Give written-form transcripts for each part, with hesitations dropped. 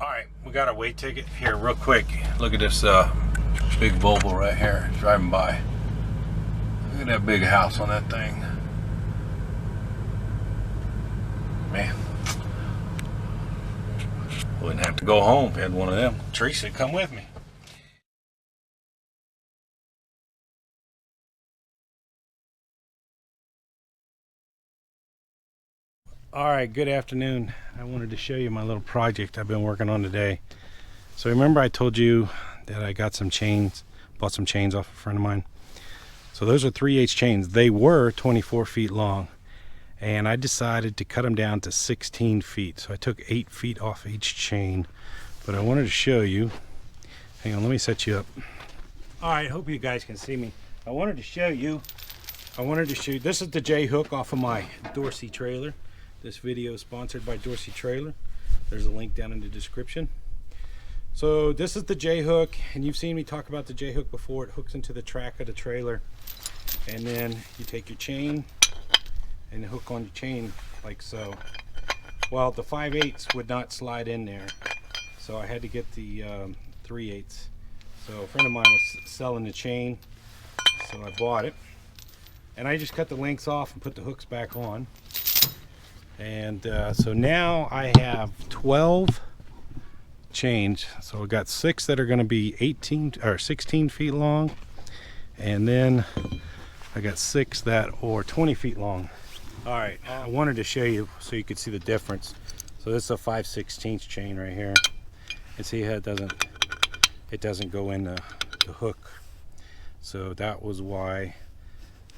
Alright, we got our weight ticket here real quick. Look at this big Volvo right here driving by. Look at that big house on that thing. Man, wouldn't have to go home if I had one of them. Teresa, come with me. Alright, good afternoon. I wanted to show you my little project I've been working on today. So remember I told you that I got some chains, bought some chains off a friend of mine. So those are 3/8 chains. They were 24 feet long, and I decided to cut them down to 16 feet. So I took 8 feet off each chain, but I wanted to show you. Hang on, let me set you up. Alright, hope you guys can see me. I wanted to show you, this is the J hook off of my Dorsey trailer. This video is sponsored by Dorsey Trailer. There's a link down in the description. So this is the J hook, and you've seen me talk about the J hook before. It hooks into the track of the trailer, and then you take your chain and hook on your chain like so. Well, the 5/8 would not slide in there, so I had to get the 3/8. So a friend of mine was selling the chain, so I bought it, and I just cut the lengths off and put the hooks back on. And so now I have 12 chains. So I got 6 that are going to be 18 or 16 feet long, and then I got 6 that are 20 feet long. All right, I wanted to show you so you could see the difference. So this is a 5/16 chain right here, and see how it doesn't go in the hook. So that was why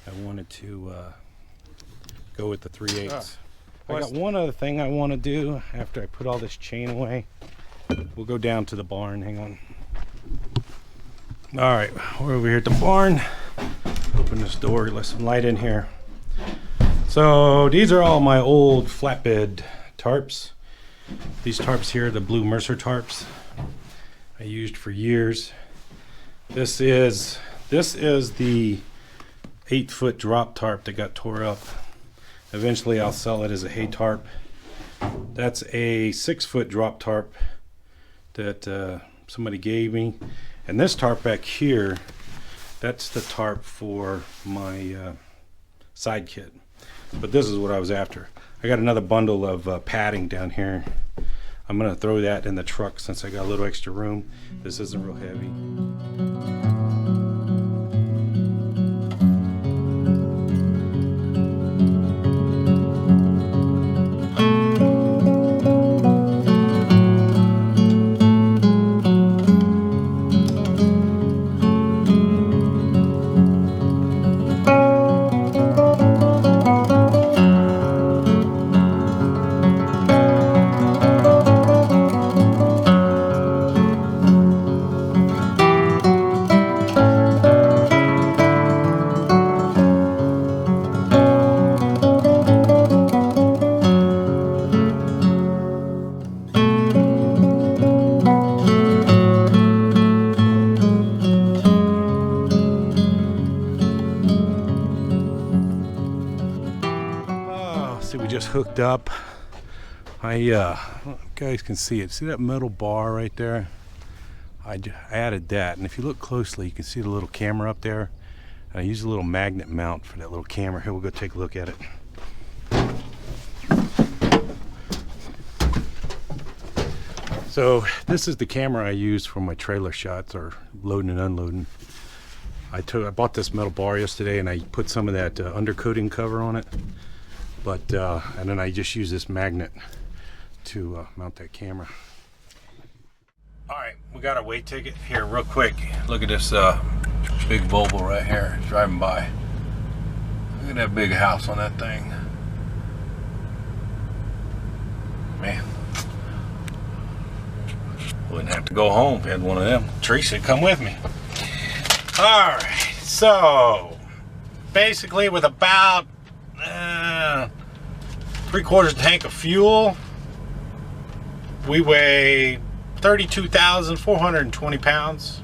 I wanted to go with the 3/8. I got one other thing I want to do after I put all this chain away. We'll go down to the barn. Hang on. All right, we're over here at the barn. Open this door, let some light in here. So these are all my old flatbed tarps. These tarps here are the blue Mercer tarps I used for years. This is the 8-foot drop tarp that got tore up. Eventually I'll sell it as a hay tarp. That's a 6-foot drop tarp that somebody gave me. And this tarp back here, that's the tarp for my side kit. But this is what I was after. I got another bundle of padding down here. I'm gonna throw that in the truck since I got a little extra room. This isn't real heavy. We just hooked up. You guys can see it. See that metal bar right there? I added that, and if you look closely, you can see the little camera up there. And I used a little magnet mount for that little camera. Here, we'll go take a look at it. So this is the camera I use for my trailer shots, or loading and unloading. I bought this metal bar yesterday, and I put some of that undercoating cover on it. But and then I just use this magnet to mount that camera. All right, we got our weight ticket here real quick. Look at this big Volvo right here driving by. Look at that big house on that thing. Man, wouldn't have to go home if I had one of them. Teresa, come with me. All right, so basically with about 3/4 tank of fuel, we weigh 32,420 pounds.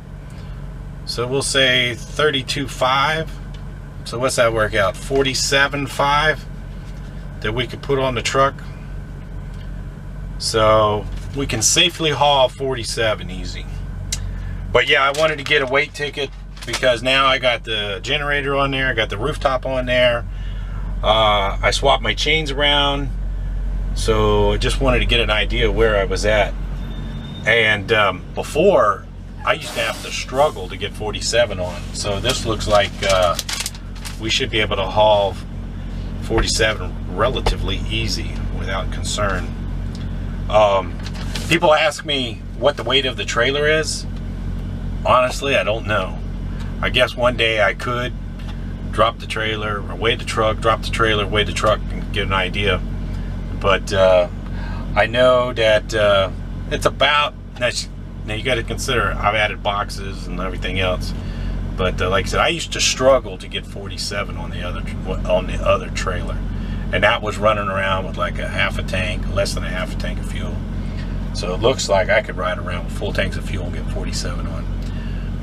So we'll say 32.5. So what's that work out? 47.5 that we could put on the truck. So we can safely haul 47 easy. But yeah, I wanted to get a weight ticket because now I got the generator on there, I got the rooftop on there. I swapped my chains around, so I just wanted to get an idea of where I was at. And before, I used to have to struggle to get 47 on. So this looks like we should be able to haul 47 relatively easy without concern. People ask me what the weight of the trailer is. Honestly, I don't know. I guess one day I could drop the trailer, or weigh the truck, drop the trailer, weigh the truck, and get an idea. But I know that it's about, now you got to consider I've added boxes and everything else. But like I said, I used to struggle to get 47 on the other trailer, and that was running around with like a half a tank, less than a half a tank of fuel. So it looks like I could ride around with full tanks of fuel and get 47 on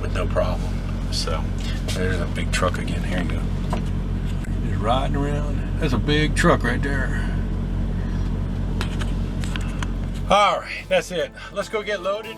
with no problem. So there's a big truck again. Here you go. Just riding around. That's a big truck right there. All right, that's it. Let's go get loaded.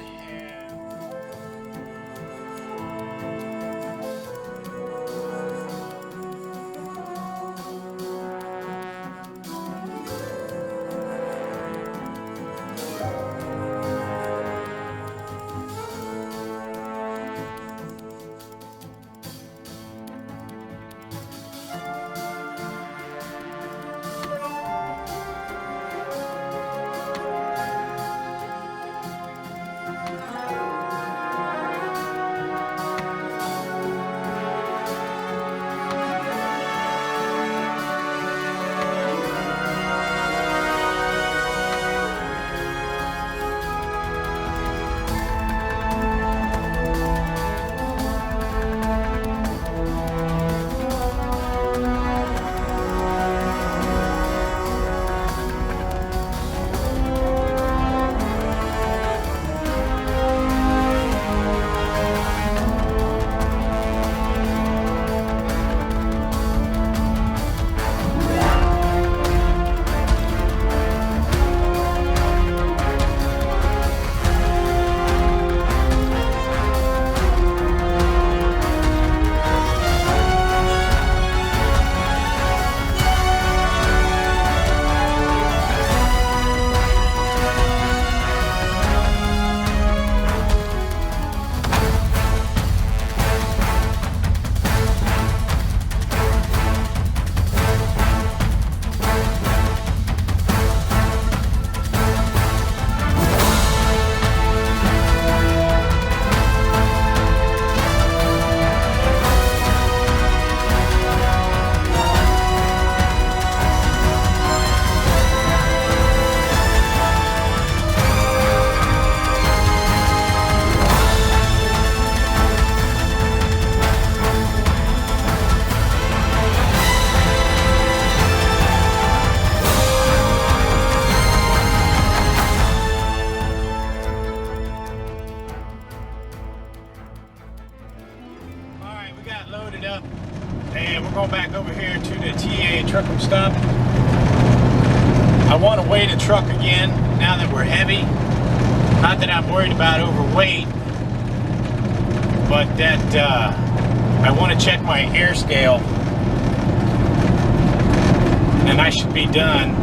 Loaded up, and we're going back over here to the TA trucking stop. I want to weigh the truck again now that we're heavy. Not that I'm worried about overweight, but that I want to check my air scale, and I should be done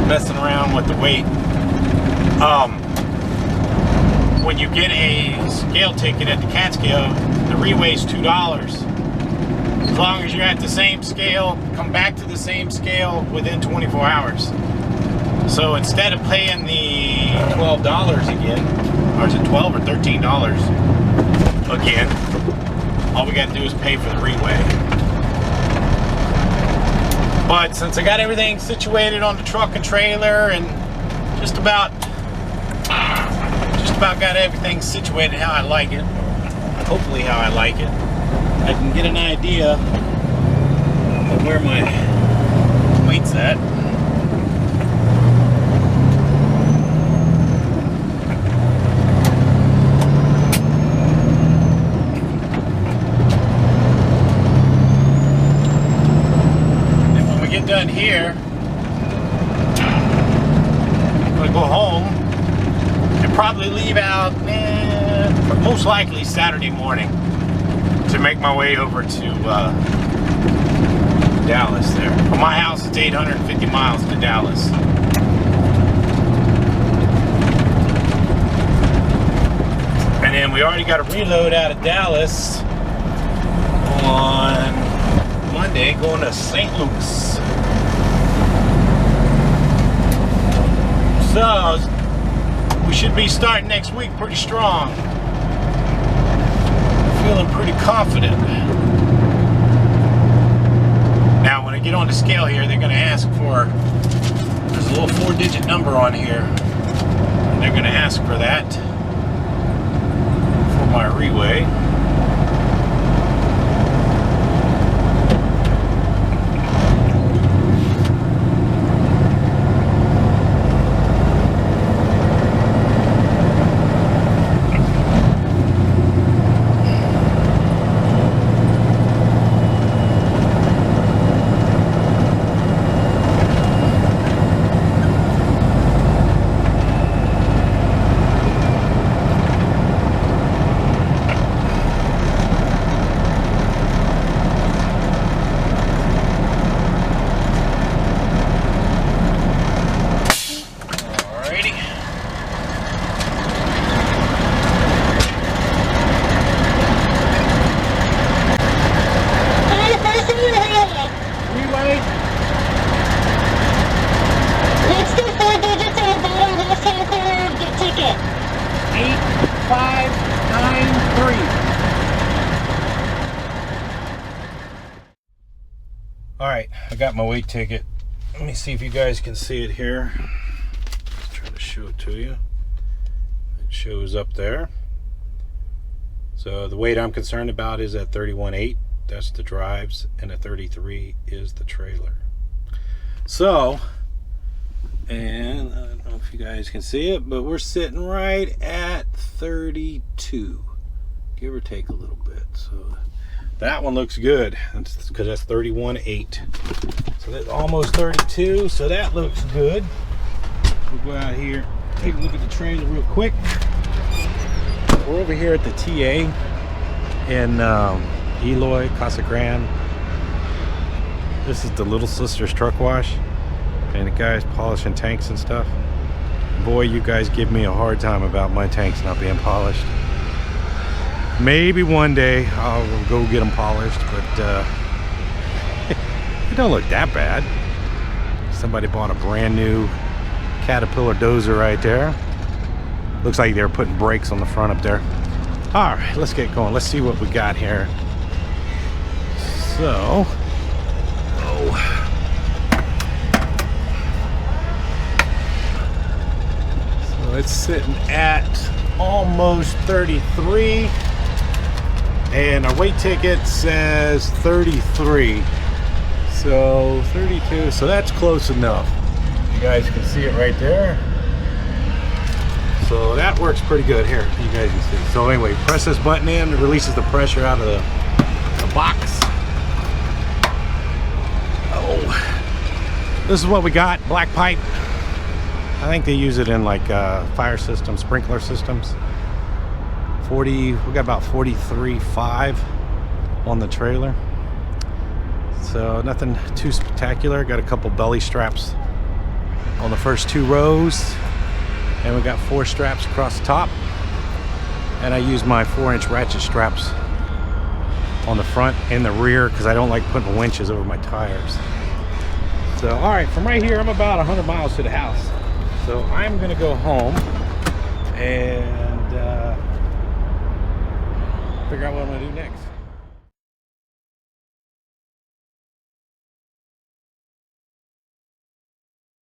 messing around with the weight. When you get a scale ticket at the CAT scale, the reweigh's $2. As long as you're at the same scale, come back to the same scale within 24 hours. So instead of paying the $12 again, or is it $12 or $13 again, all we got to do is pay for the reweigh. But since I got everything situated on the truck and trailer, and just about got everything situated how I like it, hopefully how I like it, I can get an idea of where my weight's at. And when we get done here, I'm gonna go home probably leave out most likely Saturday morning to make my way over to Dallas there. From my house, it's 850 miles to Dallas. And then we already got a reload out of Dallas on Monday going to St. Louis. So we should be starting next week pretty strong. Feeling pretty confident. Now when I get on the scale here, they're going to ask for, there's a little 4-digit number on here, and they're going to ask for that for my reweigh. Alright, I got my weight ticket. Let me see if you guys can see it here. Let's try to show it to you. It shows up there. So the weight I'm concerned about is at 31.8. That's the drives, and at 33 is the trailer. So, and I don't know if you guys can see it, but we're sitting right at 32, give or take a little bit. So that one looks good because that's 31.8. So that's almost 32. So that looks good. We'll go out here, take a look at the trailer real quick. We're over here at the TA in Eloy, Casa Grande. This is the Little Sister's truck wash, and the guy's polishing tanks and stuff. Boy, you guys give me a hard time about my tanks not being polished. Maybe one day I'll go get them polished, but they don't look that bad. Somebody bought a brand new Caterpillar dozer right there. Looks like they're putting brakes on the front up there. All right, let's get going. Let's see what we got here. So, so it's sitting at almost 33. And our weight ticket says 33. So 32, so that's close enough. You guys can see it right there. So that works pretty good here. You guys can see. So anyway, press this button in, it releases the pressure out of the box. Oh, this is what we got, black pipe. I think they use it in like fire systems, sprinkler systems. 40, we got about 43.5 on the trailer. So nothing too spectacular. Got a couple belly straps on the first 2 rows. And we got 4 straps across the top. And I use my 4-inch ratchet straps on the front and the rear because I don't like putting winches over my tires. So, all right, from right here, I'm about 100 miles to the house. So I'm gonna go home and figure out what I'm gonna do next.